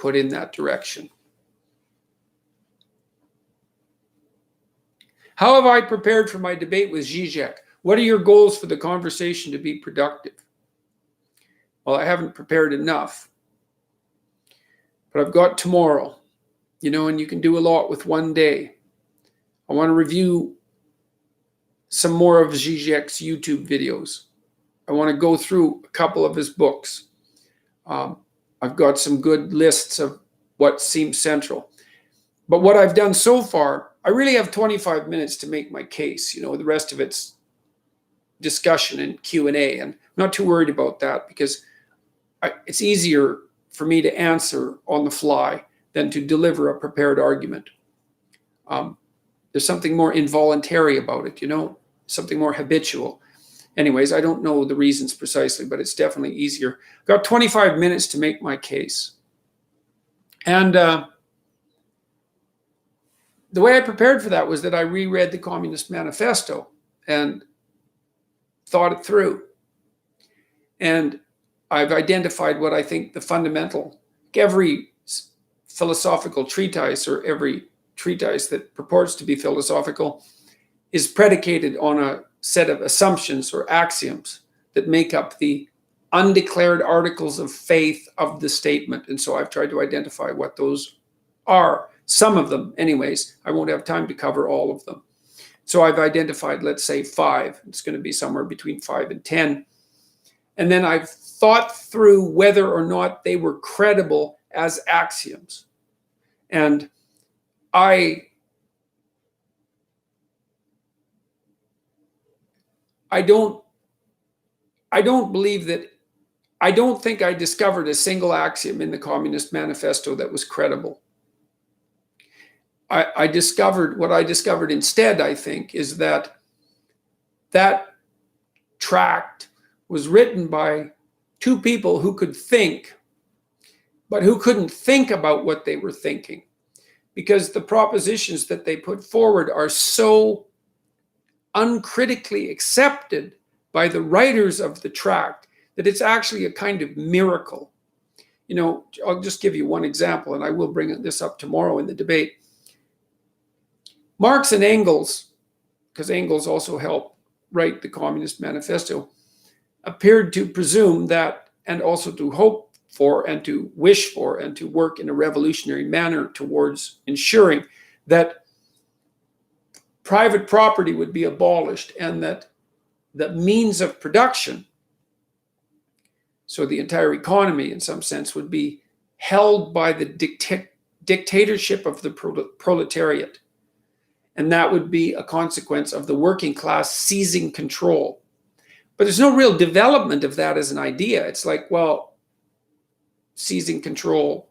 put in that direction. How have I prepared for my debate with Zizek? What are your goals for the conversation to be productive? Well, I haven't prepared enough, but I've got tomorrow, and you can do a lot with one day. I want to review some more of Zizek's YouTube videos. I want to go through a couple of his books. I've got some good lists of what seems central. But what I've done so far, I really have 25 minutes to make my case. The rest of it's discussion and Q&A. And I'm not too worried about that because it's easier for me to answer on the fly than to deliver a prepared argument. There's something more involuntary about it, something more habitual. Anyways, I don't know the reasons precisely, but it's definitely easier. I've got 25 minutes to make my case. And the way I prepared for that was that I reread the Communist Manifesto and thought it through. And I've identified what I think the fundamental, every philosophical treatise or every treatise that purports to be philosophical is predicated on a set of assumptions or axioms that make up the undeclared articles of faith of the statement. And so I've tried to identify what those are. Some of them, anyways. I won't have time to cover all of them. So I've identified, let's say, 5. It's going to be somewhere between 5 and 10. And then I've thought through whether or not they were credible as axioms. And I don't believe that, I don't think I discovered a single axiom in the Communist Manifesto that was credible. What I discovered instead, I think, is that tract was written by 2 people who could think, but who couldn't think about what they were thinking, because the propositions that they put forward are so uncritically accepted by the writers of the tract that it's actually a kind of miracle. I'll just give you one example, and I will bring this up tomorrow in the debate. Marx and Engels, because Engels also helped write the Communist Manifesto, appeared to presume that, and also to hope for, and to wish for, and to work in a revolutionary manner towards ensuring that private property would be abolished and that the means of production, so the entire economy in some sense, would be held by the dictatorship of the proletariat. And that would be a consequence of the working class seizing control. But there's no real development of that as an idea. It's like, well, seizing control,